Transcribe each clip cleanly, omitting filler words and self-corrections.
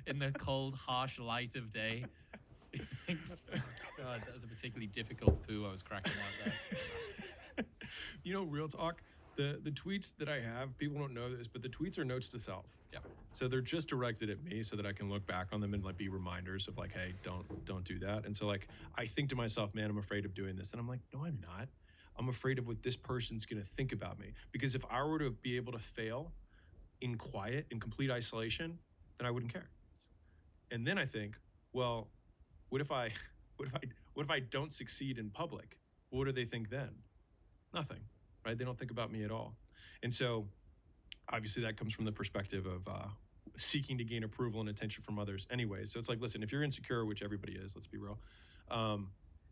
in the cold, harsh light of day. God, that was a particularly difficult poo I was cracking out there. Real talk. The tweets that I have, people don't know this, but the tweets are notes to self. Yeah. So they're just directed at me so that I can look back on them and like be reminders of like, hey, don't do that. And so like I think to myself, man, I'm afraid of doing this. And I'm like, no, I'm not. I'm afraid of what this person's gonna think about me. Because if I were to be able to fail in quiet, in complete isolation, then I wouldn't care. And then I think, well, what if I what if I don't succeed in public? What do they think then? Nothing, right? They don't think about me at all. And so obviously that comes from the perspective of seeking to gain approval and attention from others anyway. So it's like, listen, if you're insecure, which everybody is, let's be real,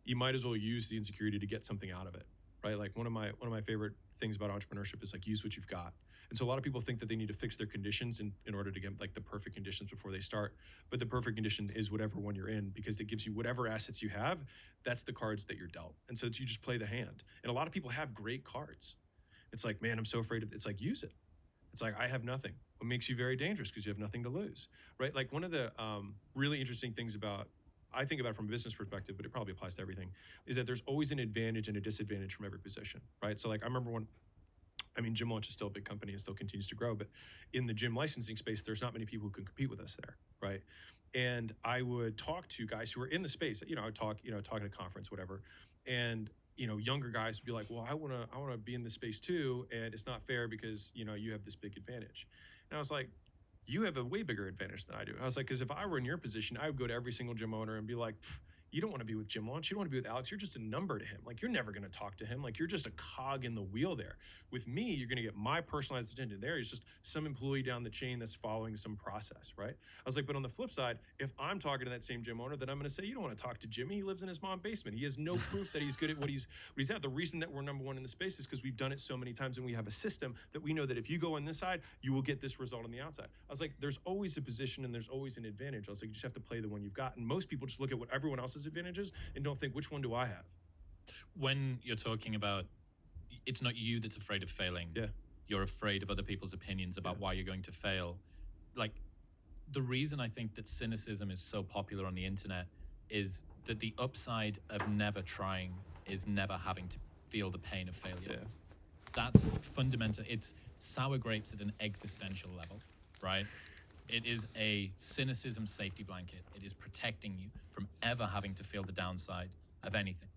you might as well use the insecurity to get something out of it, right? Like one of my favorite things about entrepreneurship is like use what you've got. And so a lot of people think that they need to fix their conditions in order to get like the perfect conditions before they start. But the perfect condition is whatever one you're in, because it gives you whatever assets you have. That's the cards that you're dealt. And so you just play the hand. And a lot of people have great cards. It's like, man, I'm so afraid of, it's like, use it. It's like, I have nothing. What makes you very dangerous because you have nothing to lose, right? Like one of the really interesting things about, I think about it from a business perspective, but it probably applies to everything, is that there's always an advantage and a disadvantage from every position, right? So like I remember when, Gym Launch is still a big company and still continues to grow, but in the gym licensing space, there's not many people who can compete with us there, right? And I would talk to guys who were in the space, I would talk at a conference, whatever. And younger guys would be like, well, I want to be in this space too. And it's not fair because, you have this big advantage. And I was like, you have a way bigger advantage than I do. I was like, because if I were in your position, I would go to every single gym owner and be like, you don't want to be with Gym Launch. You don't want to be with Alex. You're just a number to him. Like, you're never going to talk to him. Like, you're just a cog in the wheel there. With me, you're going to get my personalized attention. There is just some employee down the chain that's following some process, right? I was like, but on the flip side, if I'm talking to that same gym owner, then I'm going to say, you don't want to talk to Jimmy. He lives in his mom's basement. He has no proof that he's good at what he's at. The reason that we're number one in the space is because we've done it so many times and we have a system that we know that if you go on this side, you will get this result on the outside. I was like, there's always a position and there's always an advantage. I was like, you just have to play the one you've got. And most people just look at what everyone else's advantage is and don't think, which one do I have? When you're talking about, it's not you that's afraid of failing. Yeah. You're afraid of other people's opinions about why you're going to fail. Like, the reason I think that cynicism is so popular on the internet is that the upside of never trying is never having to feel the pain of failure. Yeah. That's fundamental. It's sour grapes at an existential level, right? It is a cynicism safety blanket. It is protecting you from ever having to feel the downside of anything.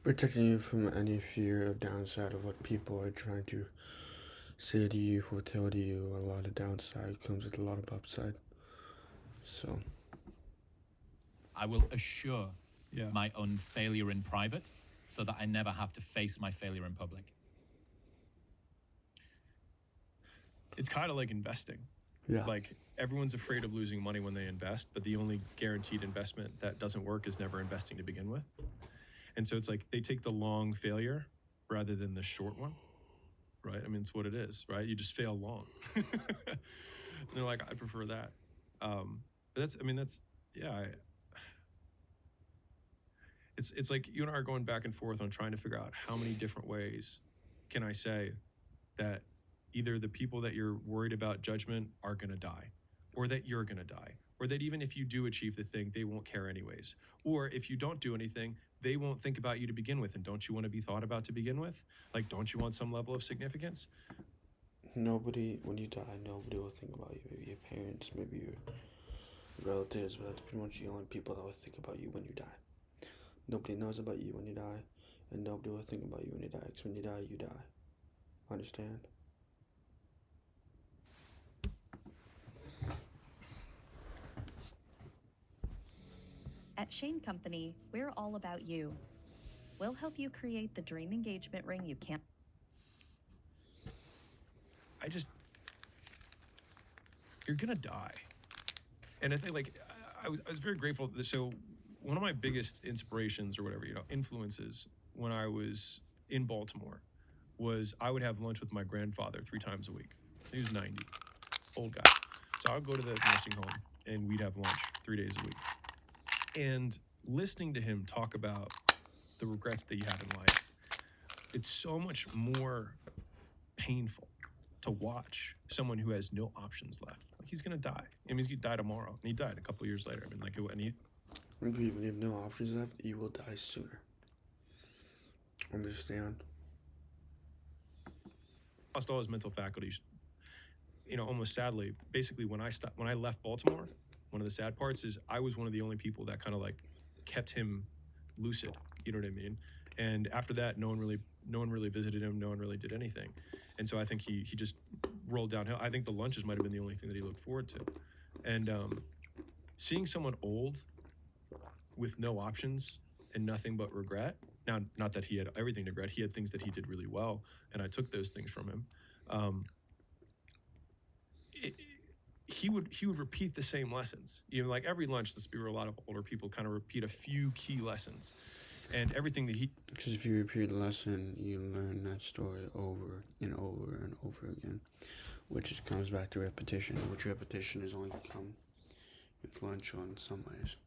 Protecting you from any fear of downside of what people are trying to say to you, will tell to you. A lot of downside comes with a lot of upside. So I will assure my own failure in private so that I never have to face my failure in public. It's kind of like investing. yeah, Like everyone's afraid of losing money when they invest, but the only guaranteed investment that doesn't work is never investing to begin with. And so it's like they take the long failure rather than the short one, right? I mean, it's what it is, right? You just fail long. And they're like, I prefer that. But it's like you and I are going back and forth on trying to figure out how many different ways can I say that either the people that you're worried about judgment are going to die, or that you're going to die, or that even if you do achieve the thing, they won't care anyways. Or if you don't do anything, they won't think about you to begin with. And don't you want to be thought about to begin with? Like, don't you want some level of significance? nobody, when you die, nobody will think about you. Maybe your parents, maybe your relatives, but that's pretty much the only people that will think about you when you die. Nobody knows about you when you die, and nobody will think about you when you die, because when you die, you die. Understand? At Shane Company, we're all about you. We'll help you create the dream engagement ring you can't. You're gonna die. And I think like I was very grateful. So one of my biggest inspirations or whatever, influences when I was in Baltimore was I would have lunch with my grandfather 3 times a week. He was 90, old guy. So I would go to the nursing home and we'd have lunch 3 days a week. And listening to him talk about the regrets that he had in life, it's so much more painful to watch someone who has no options left. Like, he's gonna die. I mean, he's gonna die tomorrow, and he died a couple years later. I mean, like, and he When you have no options left, you will die sooner. Understand? lost all his mental faculties. You know, almost sadly. Basically, when I left Baltimore, one of the sad parts is I was one of the only people that kind of like kept him lucid. You know what I mean? And after that, no one really visited him. No one really did anything. And so I think he just rolled downhill. I think the lunches might have been the only thing that he looked forward to. And seeing someone old with no options and nothing but regret. Now, not that he had everything to regret. He had things that he did really well, and I took those things from him. He would repeat the same lessons. You know, like every lunch, let's be real, a lot of older people kind of repeat a few key lessons, and everything that he. Because if you repeat a lesson, you learn that story over and over and over again, which just comes back to repetition, which repetition is only become influential in some ways.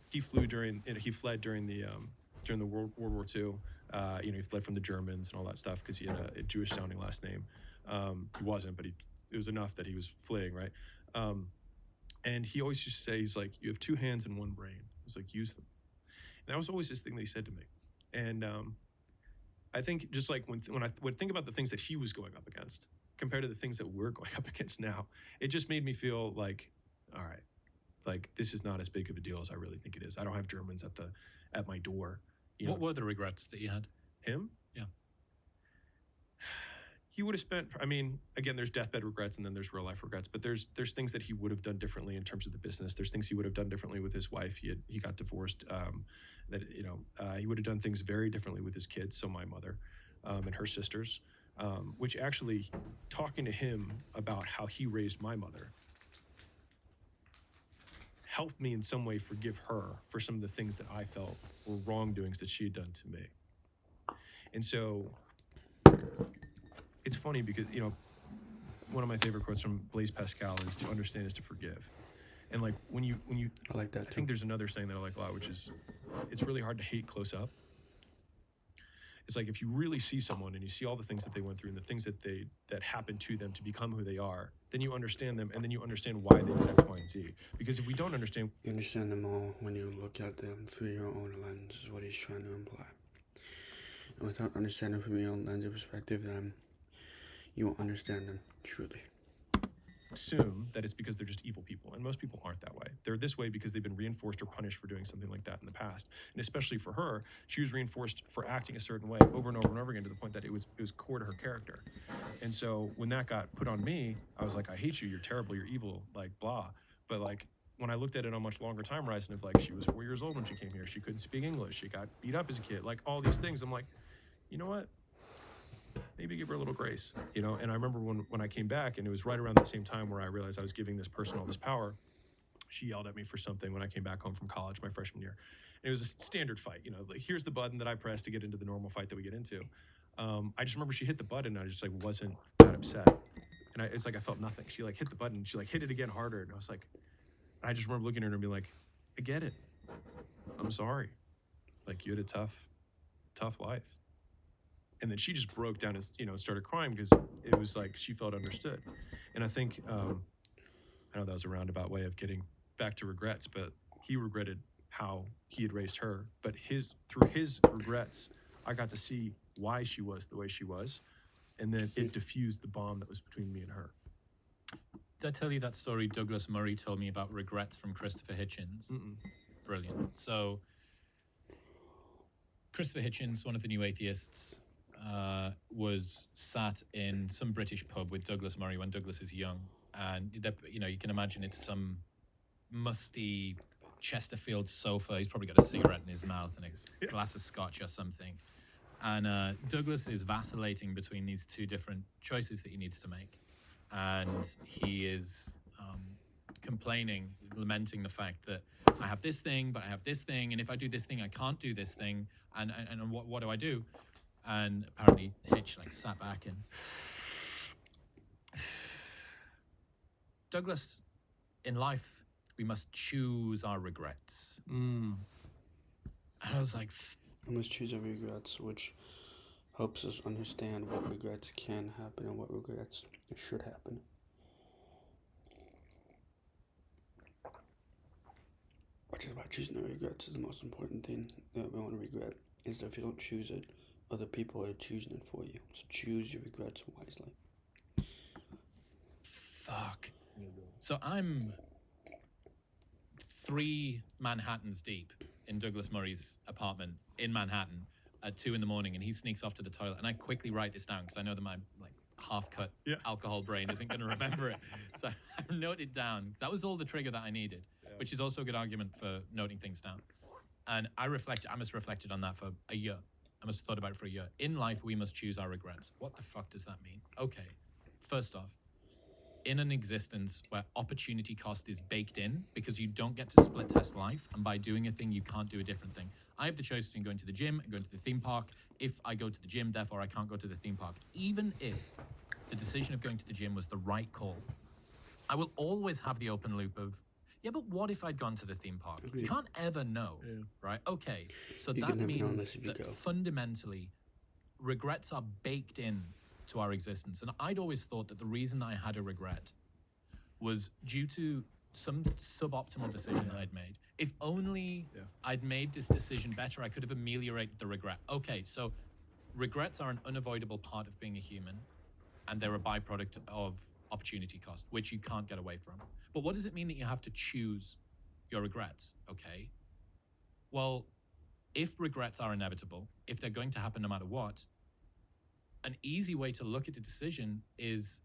He fled during the World War II. You know, he fled from the Germans and all that stuff because he had a Jewish sounding last name. He wasn't, but it was enough that he was fleeing, right? And he always used to say, he's like, you have two hands and one brain. He's like, use them. And that was always his thing that he said to me. And I think just like when I would think about the things that he was going up against compared to the things that we're going up against now, it just made me feel like, all right, like this is not as big of a deal as I really think it is. I don't have Germans at my door. You What know, were the regrets that you had? him? Yeah. He would have spent, I mean, again, there's deathbed regrets and then there's real life regrets, but there's things that he would have done differently in terms of the business. There's things he would have done differently with his wife. He got divorced. He would have done things very differently with his kids. So my mother and her sisters, which actually talking to him about how he raised my mother helped me in some way forgive her for some of the things that I felt were wrongdoings that she had done to me. And so it's funny because, you know, one of my favorite quotes from Blaise Pascal is to understand is to forgive. And like when you I like that I too. think there's another saying that I like a lot, which is it's really hard to hate close up. It's like if you really see someone and you see all the things that they went through and the things that happened to them to become who they are, then you understand them and then you understand why they did X, Y, and Z. Because if we don't understand, You understand them all when you look at them through your own lens, is what he's trying to imply. And without understanding from your own lens or perspective, then you won't understand them truly. assume that it's because they're just evil people, and most people aren't that way. They're this way because they've been reinforced or punished for doing something like that in the past. And especially for her, she was reinforced for acting a certain way over and over and over again to the point that it was core to her character. And so when that got put on me, I was like, I hate you, you're terrible, you're evil, like blah. But like when I looked at it on a much longer time horizon of like she was 4 years old when she came here, she couldn't speak English, she got beat up as a kid, like all these things, I'm like, you know what? Maybe give her a little grace, you know? And I remember when I came back, and it was right around the same time where I realized I was giving this person all this power, she yelled at me for something when I came back home from college my freshman year. And it was a standard fight, you know, like here's the button that I press to get into the normal fight that we get into. I just remember she hit the button and I just like wasn't that upset. And it's like I felt nothing. She like hit the button, she like hit it again harder. And I was like, I just remember looking at her and being like, I get it. I'm sorry. Like you had a tough life. And then she just broke down and, you know, started crying because it was like she felt understood. And I think, I know that was a roundabout way of getting back to regrets, but he regretted how he had raised her. But through his regrets, I got to see why she was the way she was. And then it diffused the bomb that was between me and her. Did I tell you that story Douglas Murray told me about regrets from Christopher Hitchens? Mm-mm. Brilliant. So Christopher Hitchens, one of the new atheists, was sat in some British pub with Douglas Murray when Douglas is young, and you know, you can imagine it's some musty Chesterfield sofa. He's probably got a cigarette in his mouth and a glass of scotch or something. And Douglas is vacillating between these two different choices that he needs to make, and he is complaining, lamenting the fact that I have this thing, but I have this thing, and if I do this thing, I can't do this thing, and what do I do? And apparently Hitch like sat back and Douglas, in life, we must choose our regrets. And I was like, I must choose our regrets, which helps us understand what regrets can happen and what regrets should happen. Which is why choosing no regrets is the most important thing that we want to regret. Is that if you don't choose it, other people are choosing it for you. So choose your regrets wisely. Fuck. So I'm 3 Manhattans deep in Douglas Murray's apartment in Manhattan at 2 a.m, and he sneaks off to the toilet, and I quickly write this down because I know that my half-cut alcohol brain isn't going to remember it. So I wrote it down. That was all the trigger that I needed, which is also a good argument for noting things down. And I must have reflected on that for a year. I must have thought about it for a year. In life, we must choose our regrets. What the fuck does that mean? Okay, first off, in an existence where opportunity cost is baked in because you don't get to split test life, and by doing a thing, you can't do a different thing. I have the choice between going to the gym and going to the theme park. If I go to the gym, therefore I can't go to the theme park. Even if the decision of going to the gym was the right call, I will always have the open loop of, yeah, but what if I'd gone to the theme park? Agreed. You can't ever know, right? Okay, so You that can never know means unless you that go. fundamentally, regrets are baked in to our existence. And I'd always thought that the reason I had a regret was due to some suboptimal decision I'd made. If only I'd made this decision better, I could have ameliorated the regret. Okay, so regrets are an unavoidable part of being a human, and they're a byproduct of opportunity cost, which you can't get away from. But what does it mean that you have to choose your regrets? Okay, well, if regrets are inevitable, if they're going to happen no matter what, an easy way to look at a decision is,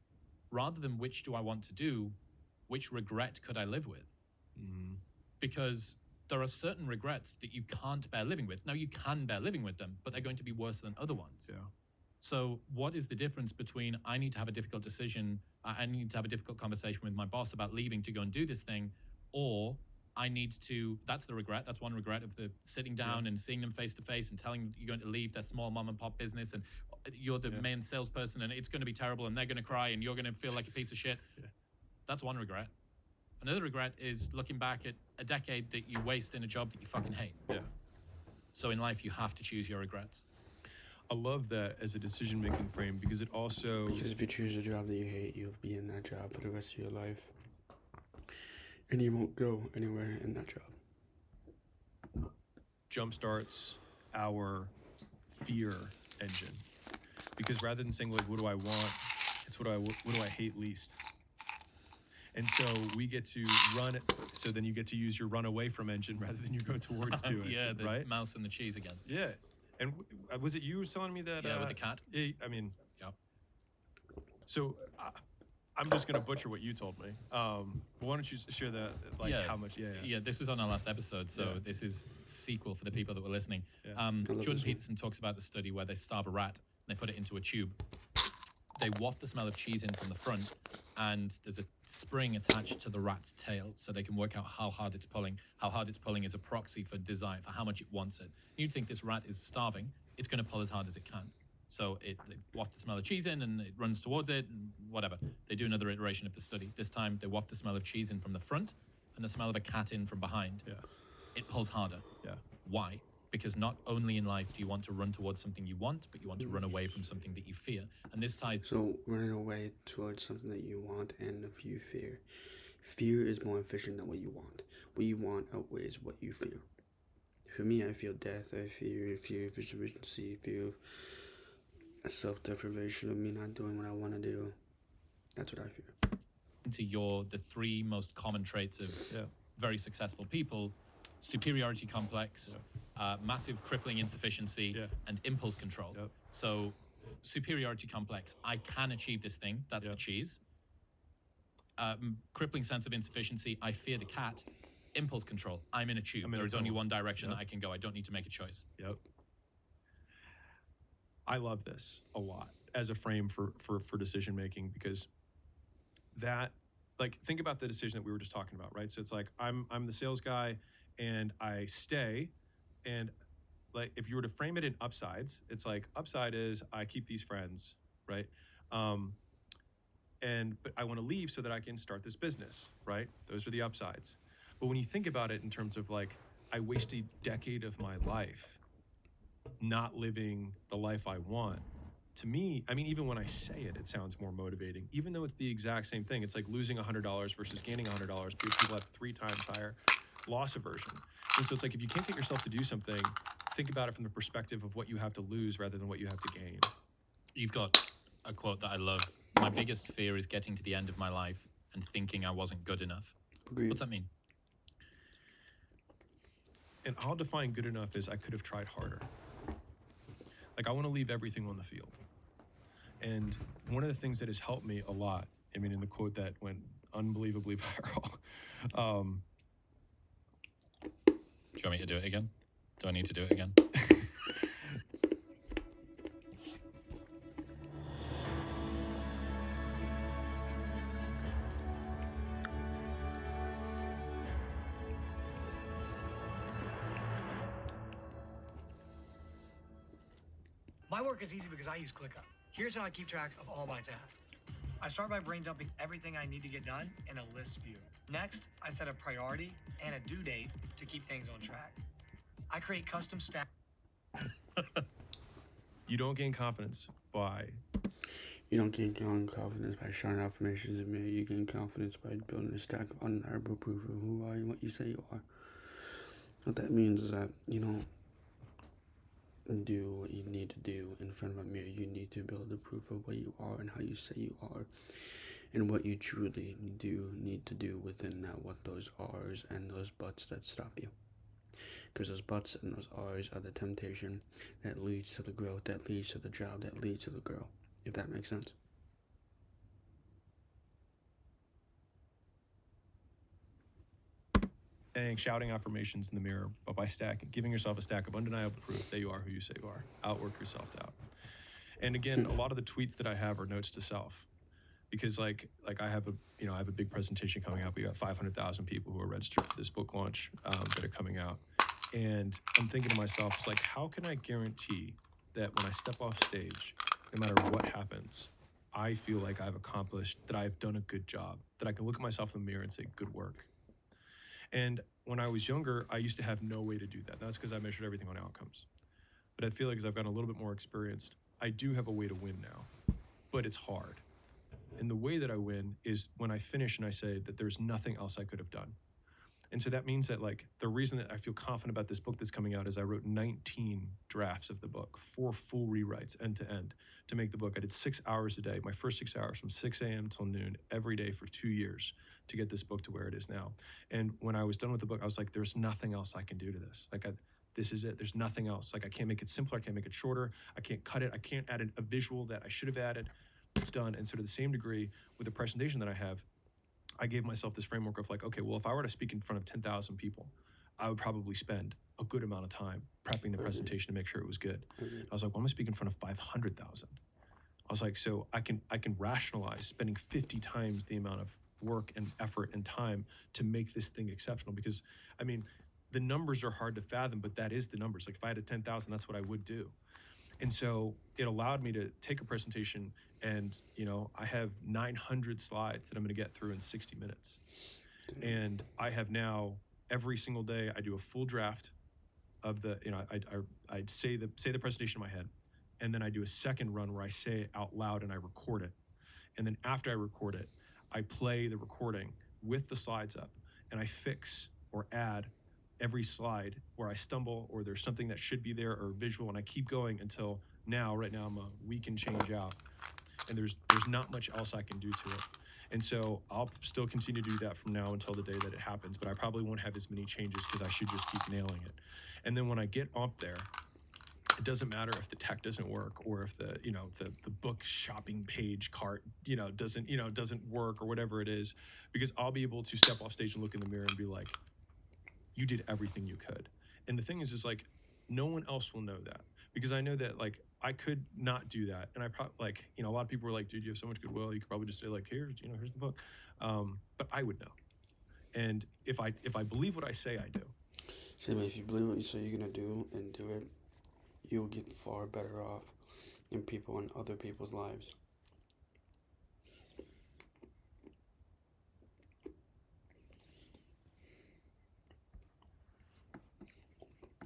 rather than which do I want to do, which regret could I live with? Mm-hmm. Because there are certain regrets that you can't bear living with. Now, you can bear living with them, but they're going to be worse than other ones. Yeah. So what is the difference between I need to have a difficult decision, I need to have a difficult conversation with my boss about leaving to go and do this thing, or I need to, that's the regret, that's one regret of the sitting down and seeing them face to face and telling them you're going to leave their small mom and pop business and you're the main salesperson and it's going to be terrible and they're going to cry and you're going to feel like a piece of shit. That's one regret. Another regret is looking back at a decade that you waste in a job that you fucking hate. Yeah. So in life, you have to choose your regrets. I love that as a decision-making frame because it also... Because if you choose a job that you hate, you'll be in that job for the rest of your life. And you won't go anywhere in that job. jumpstarts our fear engine. Because rather than saying, like, what do I want? It's what do I hate least? And so we get to run it. So then you get to use your run away from engine rather than you go towards to engine, Yeah, the right? mouse and the cheese again. Yeah. And was it you who was telling me that? Yeah, with the cat. Yeah, I mean, Yep. so I'm just going to butcher what you told me. But why don't you share that, like, Yeah. how much? Yeah, this was on our last episode, so Yeah. this is sequel for the people that were listening. Yeah. love Jordan this one. Peterson talks about the study where they starve a rat and they put it into a tube. They waft the smell of cheese in from the front, and there's a spring attached to the rat's tail, so they can work out how hard it's pulling. How hard it's pulling is a proxy for desire, for how much it wants it. You'd think this rat is starving; it's going to pull as hard as it can. So they waft the smell of cheese in, and it runs towards it, and whatever. They do another iteration of the study. This time, they waft the smell of cheese in from the front, and the smell of a cat in from behind. Yeah. It pulls harder. Yeah. Why? Because not only in life do you want to run towards something you want, but you want to run away from something that you fear. And this ties... So running away towards something that you want and if you fear. Fear is more efficient than what you want. What you want outweighs what you fear. For me, I feel death. I fear of insufficiency, fear of self-deprivation of me not doing what I want to do. That's what I fear. into the three most common traits of Yeah. very successful people: superiority complex, massive crippling insufficiency, Yeah. and impulse control. Yep. So superiority complex, I can achieve this thing, that's the Yep. cheese. Crippling sense of insufficiency, I fear the cat. Impulse control, I'm in a tube. I'm in There a is only tunnel. one direction Yep. that I can go. I don't need to make a choice. Yep. I love this a lot as a frame for decision making, because that, like, think about the decision that we were just talking about, right? So it's like I'm the sales guy and I stay, and like if you were to frame it in upsides, it's like upside is I keep these friends, right? But I want to leave so that I can start this business, right? Those are the upsides. But when you think about it in terms of like I waste a decade of my life not living the life I want, to me, I mean, even when I say it, it sounds more motivating, even though it's the exact same thing. It's like losing $100 versus gaining $100. People have 3 times higher loss aversion. And so it's like, if you can't get yourself to do something, think about it from the perspective of what you have to lose rather than what you have to gain. You've got a quote that I love. My biggest fear is getting to the end of my life and thinking I wasn't good enough. Agreed. What's that mean? And I'll define good enough as I could have tried harder. Like, I want to leave everything on the field. And one of the things that has helped me a lot, I mean, in the quote that went unbelievably viral, Do you want me to do it again? Do I need to do it again? My work is easy because I use ClickUp. Here's how I keep track of all my tasks. I start by brain dumping everything I need to get done in a list view. Next, I set a priority and a due date to keep things on track. I create custom stats. you don't gain confidence by You don't gain confidence by showing affirmations in the mirror. You gain confidence by building a stack of undeniable proof of who you are and what you say you are. What that means is that you don't do what you need to do in front of a mirror. You need to build the proof of what you are and how you say you are, and what you truly do need to do within that, what those R's and those buts that stop you. Because those buts and those R's are the temptation that leads to the growth, that leads to the job, that leads to the girl, if that makes sense. shouting affirmations in the mirror, but by giving yourself a stack of undeniable proof that you are who you say you are. Outwork your self-doubt. And again, a lot of the tweets that I have are notes to self, because like I have a big presentation coming out. We got 500,000 people who are registered for this book launch that are coming out, and I'm thinking to myself, it's like, how can I guarantee that when I step off stage, no matter what happens, I feel like I've accomplished, that I've done a good job, that I can look at myself in the mirror and say, good work. And when I was younger, I used to have no way to do that. That's because I measured everything on outcomes. But I feel like as I've gotten a little bit more experienced, I do have a way to win now, but it's hard. And the way that I win is when I finish and I say that there's nothing else I could have done. And so that means that, like, the reason that I feel confident about this book that's coming out is I wrote 19 drafts of the book, 4 full rewrites end to end to make the book. I did 6 hours a day, my first 6 hours from 6 a.m. till noon every day for 2 years to get this book to where it is now. And when I was done with the book, I was like, there's nothing else I can do to this. Like, this is it. There's nothing else. Like, I can't make it simpler. I can't make it shorter. I can't cut it. I can't add a visual that I should have added. It's done. And so to the same degree with the presentation that I have, I gave myself this framework of like, okay, well, if I were to speak in front of 10,000 people, I would probably spend a good amount of time prepping the presentation to make sure it was good. I was like, well, I'm gonna speak in front of 500,000. I was like, so I can rationalize spending 50 times the amount of work and effort and time to make this thing exceptional. Because I mean, the numbers are hard to fathom, but that is the numbers. Like, if I had a 10,000, that's what I would do. And so it allowed me to take a presentation and, I have 900 slides that I'm going to get through in 60 minutes. And I have now, every single day, I do a full draft of the, I say the presentation in my head, and then I do a second run where I say it out loud and I record it. And then after I record it, I play the recording with the slides up, and I fix or add every slide where I stumble or there's something that should be there or visual, and I keep going until right now I'm a week and change out, and there's not much else I can do to it. And so I'll still continue to do that from now until the day that it happens, but I probably won't have as many changes because I should just keep nailing it. And then when I get up there, it doesn't matter if the tech doesn't work or if the book shopping page cart doesn't work or whatever it is, because I'll be able to step off stage and look in the mirror and be like, you did everything you could. And the thing is like, no one else will know that, because I know that, like, I could not do that. And I probably, like, a lot of people were like, dude, you have so much goodwill, you could probably just say, like, here's the book. But I would know. And if I believe what I say I do. See, if you believe what you say you're gonna do and do it, you'll get far better off in people and other people's lives.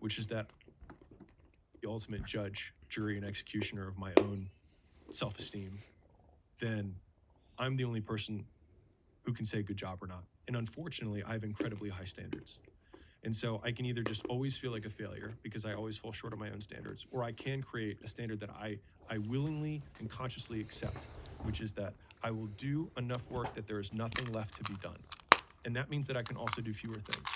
Which is that the ultimate judge, jury, and executioner of my own self-esteem, then I'm the only person who can say good job or not. And unfortunately, I have incredibly high standards. And so I can either just always feel like a failure because I always fall short of my own standards, or I can create a standard that I willingly and consciously accept, which is that I will do enough work that there is nothing left to be done. And that means that I can also do fewer things,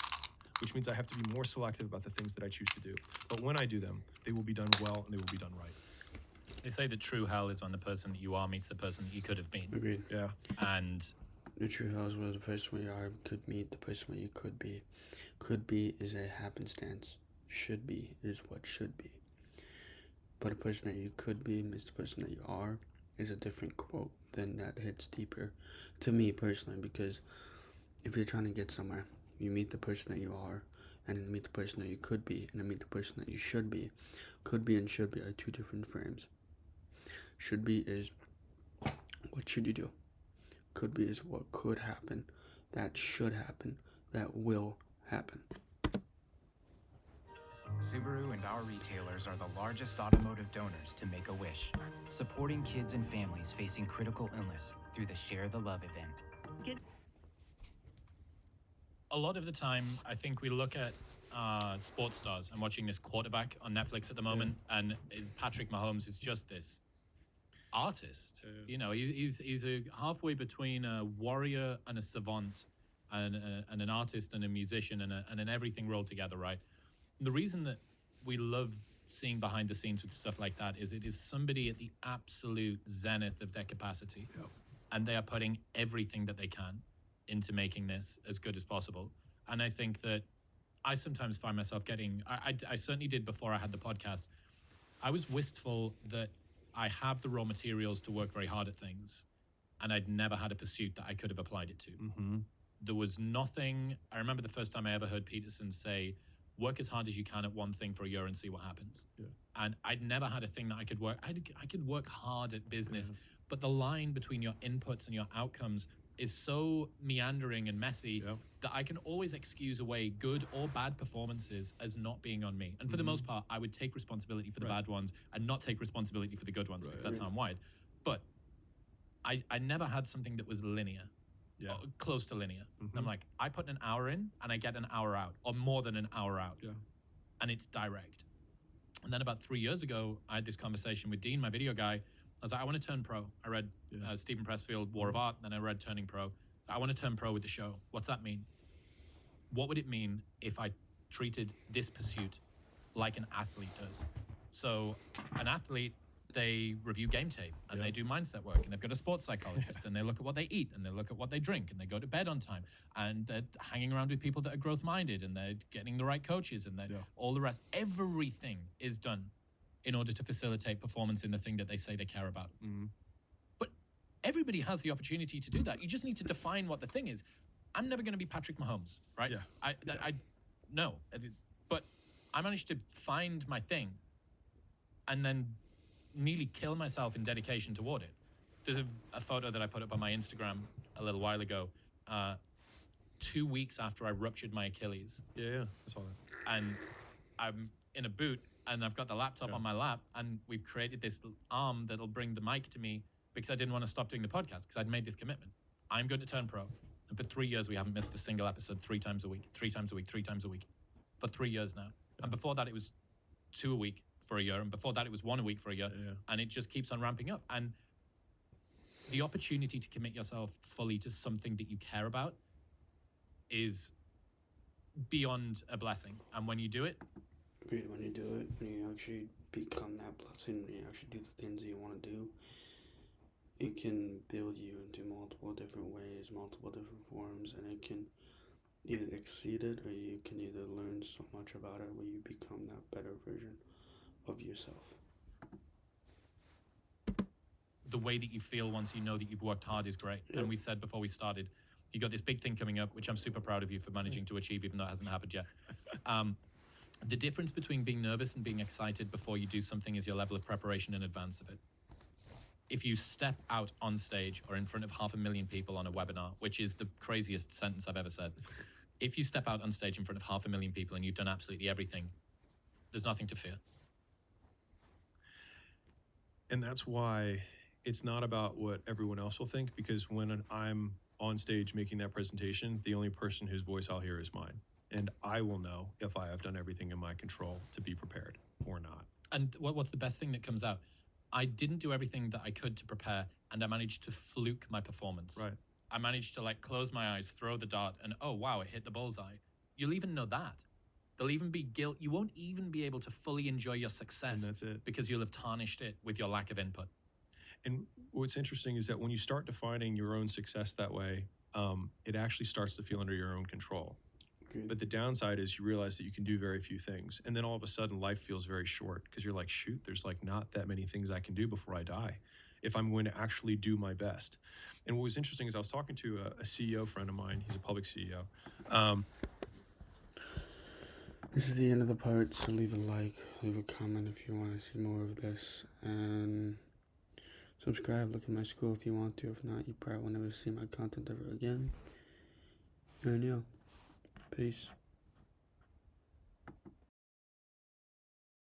which means I have to be more selective about the things that I choose to do. But when I do them, they will be done well and they will be done right. They say the true hell is when the person that you are meets the person that you could have been. Agreed. Yeah. And The true hell is where the person where you are could meet the person where you could be. Could be is a happenstance. Should be is what should be. But a person that you could be meets the person that you are is a different quote. Then that hits deeper to me personally, because if you're trying to get somewhere, you meet the person that you are, and then meet the person that you could be, and then meet the person that you should be. Could be and should be are two different frames. Should be is what should you do? Could be is what could happen, that should happen, that will happen. Subaru and our retailers are the largest automotive donors to Make-A-Wish, supporting kids and families facing critical illness through the Share the Love event. a lot of the time, I think we look at sports stars. I'm watching this quarterback on Netflix at the moment, and Patrick Mahomes is just this artist. You know, he's a halfway between a warrior and a savant, and an artist and a musician and an everything rolled together, right? The reason that we love seeing behind the scenes with stuff like that is it is somebody at the absolute zenith of their capacity, and they are putting everything that they can into making this as good as possible. And I think that I sometimes find myself getting, I certainly did before I had the podcast, I was wistful that I have the raw materials to work very hard at things, and I'd never had a pursuit that I could have applied it to. There was nothing. I remember the first time I ever heard Peterson say, work as hard as you can at one thing for a year and see what happens. And I'd never had a thing that I could work. I could work hard at business, but the line between your inputs and your outcomes is so meandering and messy that I can always excuse away good or bad performances as not being on me. And for the most part, I would take responsibility for the bad ones and not take responsibility for the good ones, because that's how I'm wired. But I never had something that was linear. Or close to linear. I'm like, I put an hour in and I get an hour out, or more than an hour out. And it's direct. And then about 3 years ago, I had this conversation with Dean, my video guy. I was like, I want to turn pro. I read Stephen Pressfield, War of Art, then I read Turning Pro. I want to turn pro with the show. What's that mean? What would it mean if I treated this pursuit like an athlete does? So an athlete, they review game tape and they do mindset work, and they've got a sports psychologist and they look at what they eat and they look at what they drink and they go to bed on time, and they're hanging around with people that are growth minded, and they're getting the right coaches, and all the rest. Everything is done in order to facilitate performance in the thing that they say they care about. But everybody has the opportunity to do that. You just need to define what the thing is. I'm never going to be Patrick Mahomes, right? I no, but I managed to find my thing and then nearly kill myself in dedication toward it. There's a photo that I put up on my Instagram a little while ago, 2 weeks after I ruptured my Achilles. I saw that. And I'm in a boot and I've got the laptop on my lap, and we've created this arm that'll bring the mic to me because I didn't want to stop doing the podcast, because I'd made this commitment. I'm going to turn pro. And for 3 years, we haven't missed a single episode, 3 times a week, 3 times a week, 3 times a week. For 3 years now. And before that, it was 2 a week for a year, and before that it was 1 a week for a year, and it just keeps on ramping up. And the opportunity to commit yourself fully to something that you care about is beyond a blessing. And when you do it, Agreed. When you do it, when you actually become that blessing, when you actually do the things that you want to do, it can build you into multiple different ways, multiple different forms, and it can either exceed it, or you can either learn so much about it where you become that better version of yourself. the way that you feel once you know that you've worked hard is great. And we said before we started, you got this big thing coming up, which I'm super proud of you for managing to achieve, even though it hasn't happened yet. The difference between being nervous and being excited before you do something is your level of preparation in advance of it. If you step out on stage or in front of 500,000 people on a webinar, which is the craziest sentence I've ever said, if you step out on stage in front of 500,000 people and you've done absolutely everything, there's nothing to fear. And that's why it's not about what everyone else will think, because when I'm on stage making that presentation, the only person whose voice I'll hear is mine. And I will know if I have done everything in my control to be prepared or not. And what's the best thing that comes out? I didn't do everything that I could to prepare, and I managed to fluke my performance. Right. I managed to like close my eyes, throw the dart, and oh wow, it hit the bullseye. You'll even know that. There'll even be guilt. You won't even be able to fully enjoy your success And that's it. because you'll have tarnished it with your lack of input. And what's interesting is that when you start defining your own success that way, it actually starts to feel under your own control. Good. But the downside is you realize that you can do very few things. And then all of a sudden life feels very short because you're like, shoot, there's like not that many things I can do before I die if I'm going to actually do my best. And what was interesting is I was talking to a CEO friend of mine. He's a public CEO. This is the end of the part, so leave a like, leave a comment if you want to see more of this, and subscribe, look at my school if you want to. If not, you probably will never see my content ever again. And yeah, peace.